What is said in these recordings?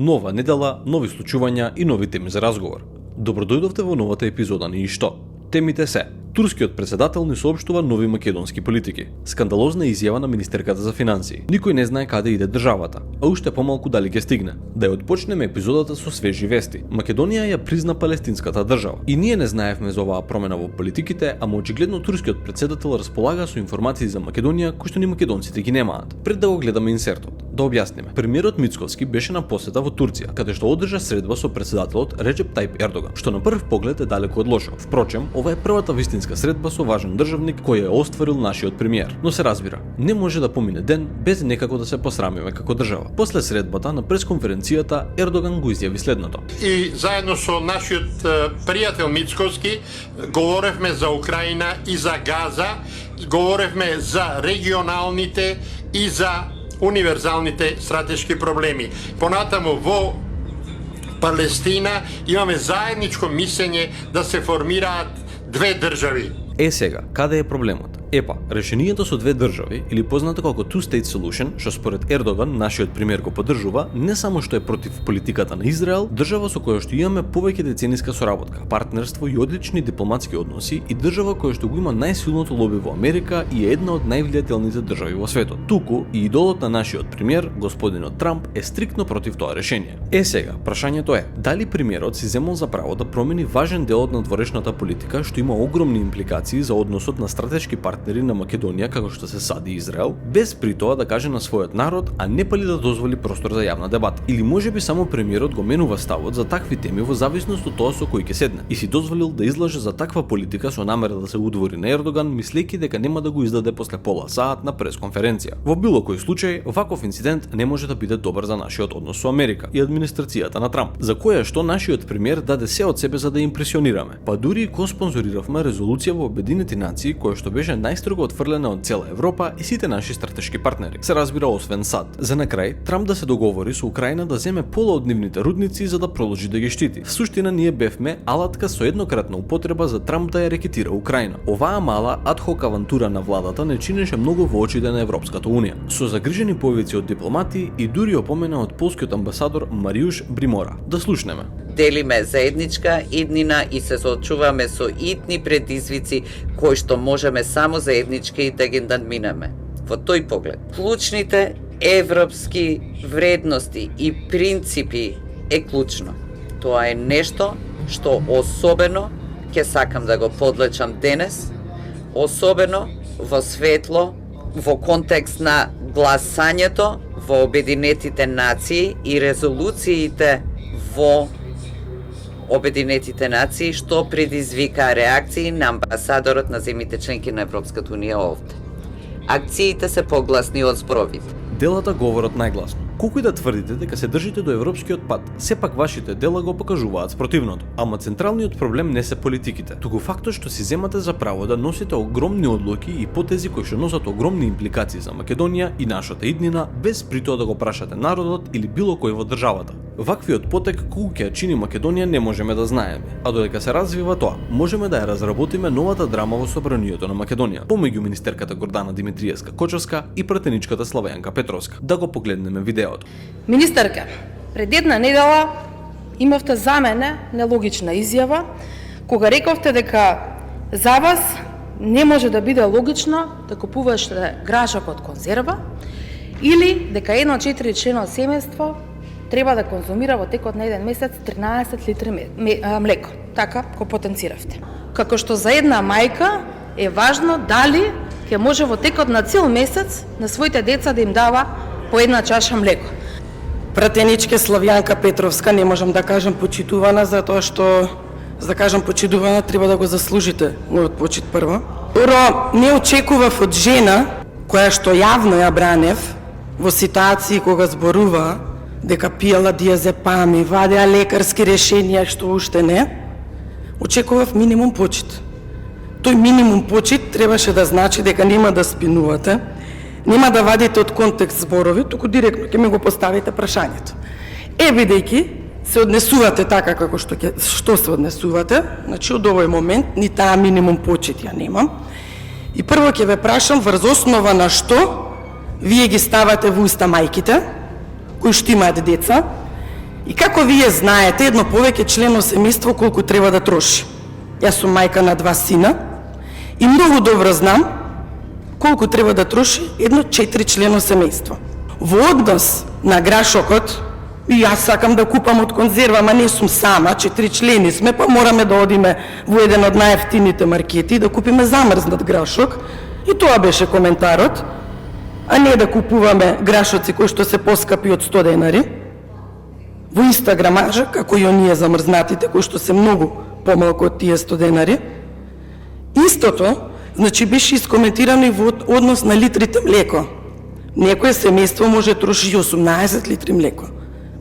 Нова недела, нови случувања и нови теми за разговор. Добро дојдовте во новата епизода на И што? Темите се: турскиот председател ни соопштува нови македонски политики, скандалозна изјава на министерката за финансии, никој не знае каде иде државата, а уште помалку дали ќе стигне. Да ја отпочнеме епизодата со свежи вести. Македонија ја призна палестинската држава. И ние не знаевме за оваа промена во политиките, ама очигледно турскиот председател располага со информации за Македонија кои што ни македонците ги немаат. Пред да го гледаме инсертот, да објасниме. Премиерот Мицковски беше на посета во Турција, каде што одржа средба со председателот Реджеп Тајип Ердоган, што на прв поглед е далеку од лошо. Впрочем, ова е првата вистинска средба со важен државник кој е остварил нашиот премиер. Но се разбира, не може да помине ден без некако да се посрамиме како држава. После средбата на пресконференцијата Ердоган го изјави следното: И заедно со нашиот пријател Мицковски говоревме за Украина и за Газа, говоревме за регионалните и за универзалните стратешки проблеми. Понатаму во Палестина имаме заедничко мислење да се формираат две држави. Сега, каде е проблемот? Решението со две држави, или познато како Two-State Solution, што според Ердоган, нашиот премиер го поддржува, не само што е против политиката на Израел, држава со која што имаме повеќе децениска соработка, партнерство и одлични дипломатски односи и држава која што го има најсилното лоби во Америка и е една од највлијателните држави во светот. Туку и идолот на нашиот премиер, господинот Трамп, е стриктно против тоа решение. Сега, прашањето е: дали премиерот си земал за право да промени важен дел од надворешната политика што има огромни импликации за односот на стратешки партнери на Македонија како што се САД и Израел, без при тоа да каже на својот народ, а не пали да дозволи простор за јавна дебата? Или можеби само премиерот го менува ставот за такви теми во зависност од тоа со кој ќе седне и си дозволил да излаже за таква политика со намера да се удвори на Ердоган, мислејќи дека нема да го издаде после пола саат на пресконференција. Во било кој случај, ваков инцидент не може да биде добар за нашиот однос со Америка и администрацијата на Трамп, за која што нашиот премиер даде се од себе за да импресионираме. Па дури и коспонзориравме резолуција во Обединети нации која што беше најстрого отфрлена од цела Европа и сите наши стратешки партнери. Се разбира освен САД. За на крај, Трамп да се договори со Украина да земе пола од нивните рудници за да продолжи да ги штити. В суштина ние бевме алатка со еднократна употреба за Трамп да ја рекетира Украина. Оваа мала адхок авантура на владата не чинеше многу во очите на Европската унија. Со загрижени повици од дипломати и дури опомена од полскиот амбасадор Мариуш Бримора. Да слушнеме. Делиме заедничка иднина и се соочуваме со итни предизвици кои што можеме само заеднички да ги надминеме. Во тој поглед, клучните европски вредности и принципи е клучно. Тоа е нешто што особено ќе сакам да го подлечам денес, особено во светло, во контекст на гласањето во Обединетите нации и резолуциите во Обединетите нации што предизвика реакции на амбасадорот на земјите членки на Европската унија овде. Акциите се погласни од зборовите. Делата говорат најгласно. Колку и да тврдите дека се држите до европскиот пат, сепак вашите дела го покажуваат спротивното. Ама централниот проблем не се политиките, туку фактот што си земате за право да носите огромни одлуки и потези кои што носат огромни импликации за Македонија и нашата иднина, без при тоа да го прашате народот или било кој во државата. Ваквиот потек колку ќе ја чини Македонија не можеме да знаеме, а додека се развива тоа, можеме да ја разработиме новата драма во собранието на Македонија, помеѓу министерката Гордана Димитриевска-Кочевска и пратеничката Славјанка Петровска. Да го погледнеме видеото. Министерка, пред една недела имавте за мене нелогична изјава, кога рековте дека за вас не може да биде логично да купувате грашок од конзерва или дека 1/4 члено семејство треба да конзумира во текот на еден месец 13 литри млеко. Така го потенциравте. Како што за една мајка е важно дали ќе може во текот на цел месец на своите деца да им дава по една чаша млеко. Пратеничке Славјанка Петровска, не можам да кажам почитувана, затоа што за да кажам почитувана треба да го заслужите мојот почит прво. Второ, не очекував од жена која што јавно ја бранев во ситуации кога зборува дека пиела диазепами, вадеа лекарски решенија што уште не, очекував минимум почит. Тој минимум почит требаше да значи дека нема да спинувате, нема да вадите од контекст зборови, туку директно ќе ми го поставите прашањето. Бидејќи се однесувате така како што се однесувате, значи од овој момент ни таа минимум почит ја немам. И прво ќе ве прашам врз основа на што вие ги ставате во уста мајките кои што имаат деца И како вие знаете, едно повеќе члено семејство колку треба да троши? Јас сум мајка на 2 сина и многу добро знам колку треба да троши едно 4 члено семејство. Во однос на грашокот, и јас сакам да купам од конзерва, ма не сум сама, 4 члени сме, па мораме да одиме во еден од најефтините маркети да купиме замрзнат грашок. И тоа беше коментарот, а не да купуваме грашоци кои што се поскапи од 100 денари, во иста грамажа, како и оние замрзнатите, кои што се многу помалку од тие 100 денари. Истото, значи, беше искоментирано и во однос на литрите млеко. Некое семејство може да троши 18 литри млеко.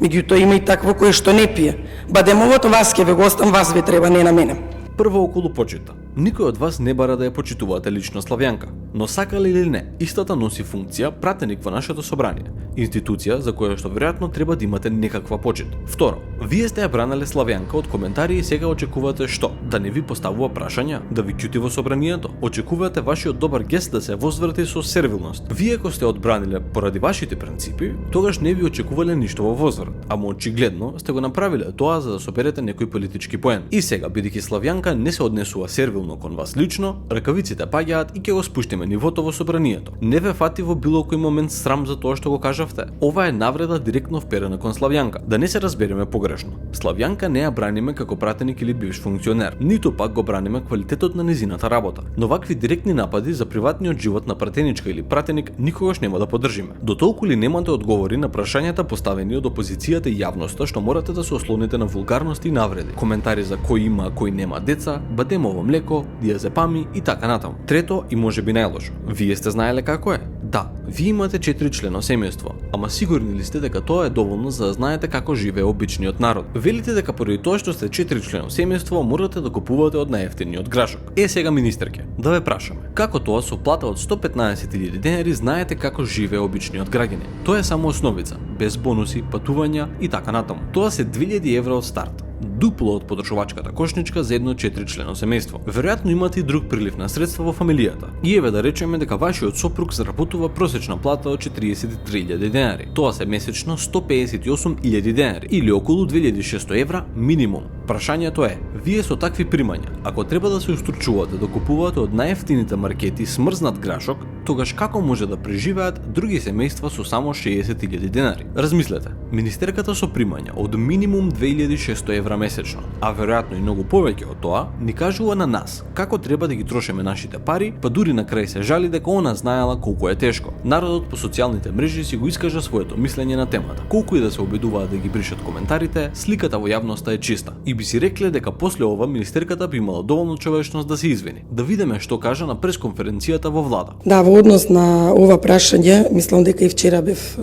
Меѓутоа има и такво кое што не пие. Бадемовото вас ќе ве го оставам, вас ви треба, не на мене. Прво околу почита. Никој од вас не бара да ја почитувате лично Славјанка, но сакали или не, истата носи функција пратеник во нашето собрание, институција за која што веројатно треба да имате некаква почит. Второ, вие сте ја бранале Славјанка од коментари и сега очекувате што? Да не ви поставува прашања, да ви ќути во собранието? Очекувате вашиот добар гест да се возврати со сервилност. Вие ако сте одбраниле поради вашите принципи, тогаш не ви очекувале ништо во возврат, ама очигледно сте го направиле тоа за да соберете некој политички поен. И сега, бидејќи Славјанка не се однесува сервилно кон вас лично, ракавиците паѓаат и ќе го спуштиме нивото во собранието. Не ве фати во било кој момент срам за тоа што го кажавте. Ова е навреда директно вперена кон Славјанка. Да не се разбереме погрешно. Славјанка не ја браниме како пратеник или бивш функционер, ниту пак го браниме квалитетот на незината работа. Но вакви директни напади за приватниот живот на пратеничка или пратеник никогаш нема да поддржиме. Дотолку ли немате одговори на прашањата поставени од опозицијата и јавноста што морате да се ослоните на вулгарности и навреди, коментари за кој има, а кој нема деца, бадемово млеко, диазепами и така натаму. Трето и можеби најлошо. Вие сте знаеле како е? Да, вие имате 4 члено семејство, ама сигурни ли сте дека тоа е доволно за да знаете како живее обичниот народ? Велите дека поради тоа што сте 4 члено семејство морате да купувате од најефтиниот грашок. Сега министерке, да ве прашаме, како тоа со плата од 115.000 денари знаете како живее обичниот граѓанин? Тоа е само основица, без бонуси, патувања и така натаму. Тоа се 2000 евра од старт. Дупло од потршувачката кошничка за едно 4 члено семејство. Веројатно имате и друг прилив на средства во фамилијата. И еве да речеме дека вашиот сопруг заработува просечна плата од 43.000 денари. Тоа се месечно 158.000 денари или околу 2600 евра минимум. Прашањето е, вие со такви примања, ако треба да се устручувате да купувате од најефтините маркети смрзнат грашок, тогаш како може да преживеат други семејства со само 60.000 денари? Размислете, министерката со примања од минимум 2600 евра месечно, а веројатно и многу повеќе од тоа, ни кажува на нас како треба да ги трошиме нашите пари, па дури на крај се жали дека она знаела колку е тешко. Народот по социјалните мрежи си го искажа своето мислење на темата. Колку и да се обидуваат да ги бришат коментарите, сликата во јавноста е чиста. И би си рекле дека после ова министерката би имала доволно човечност да се извини. Да видиме што кажа на пресконференцијата во влада. Да, во однос на ова прашање, мислам дека и вчера бев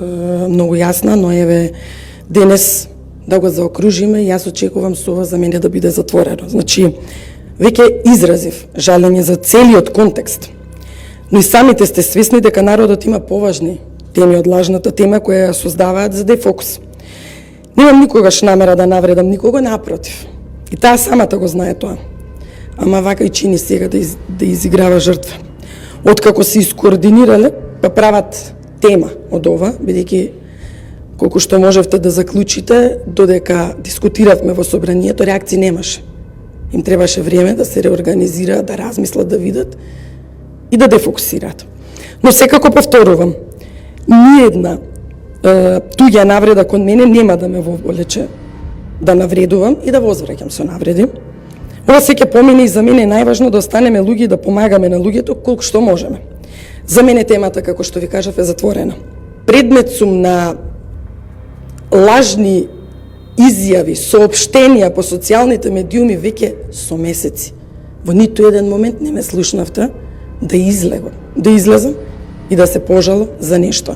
многу јасна, но еве денес да го заокружиме, јас очекувам со ова за мене да биде затворено. Значи, веќе изразив жалење за целиот контекст, но и самите сте свесни дека народот има поважни теми од лажната тема која ја создаваат за дефокус. Немам никогаш намера да навредам никого, напротив. И таа самата го знае тоа. Ама вака и чини сега да изиграва жртва. Откако се искоординирале, па прават тема од ова, бидејќи колку што можевте да заклучите, додека дискутиравме во собранието, реакции немаше. Им требаше време да се реорганизираат, да размислат, да видат и да дефокусираат. Но секако повторувам, ниедна туѓа навреда кон мене нема да ме воволече да навредувам и да возвраќам со навреди. Ова се ќе помине и за мене е најважно да останеме луѓе и да помагаме на луѓето колку што можеме. За мене темата, како што ви кажав, е затворена. Предмет сум на лажни изјави, соопштенија по социјалните медиуми веќе со месеци. Во ниту еден момент не ме слушнавте да излезам и да се пожалам за нешто.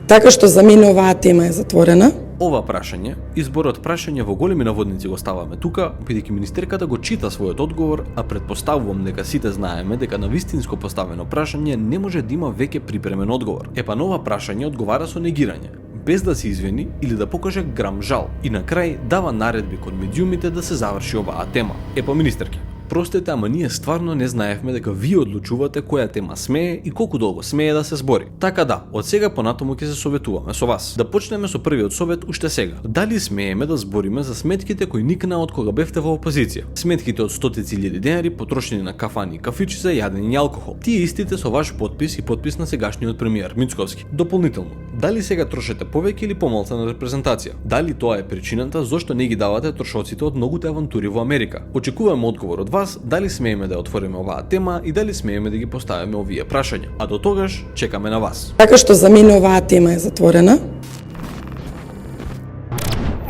Така што за мене оваа тема е затворена. Ова прашање, изборот прашање во големи наводници го ставаме тука, бидејќи министерката го чита својот одговор, а предпоставувам дека сите знаеме дека на вистинско поставено прашање не може да има веќе припремен одговор. Епа на ова прашање одговара со негирање, без да се извини или да покаже грам жал, и на крај дава наредби кон медиумите да се заврши оваа тема. Епа министерке, Простете, ама ние стварно не знаевме дека вие одлучувате која тема смее и колку долго смее да се збори. Така да, од сега понатаму ќе се советуваме со вас. Да почнеме со првиот совет уште сега. Дали смееме да збориме за сметките кои никна од кога бевте во опозиција? Сметките од стотици илјади денари потрошени на кафани и кафичи за јадење и алкохол. Тие истите со ваш подпис и подпис на сегашниот премиер Мицковски. Дополнително, дали сега трошете повеќе или помалку на репрезентација? Дали тоа е причината зошто не ги давате трошоците од многуте авантури во Америка? Очекуваме одговор од вас дали смееме да отвориме оваа тема и дали смееме да ги поставиме овие прашања. А до тогаш чекаме на вас. Така што за мене оваа тема е затворена.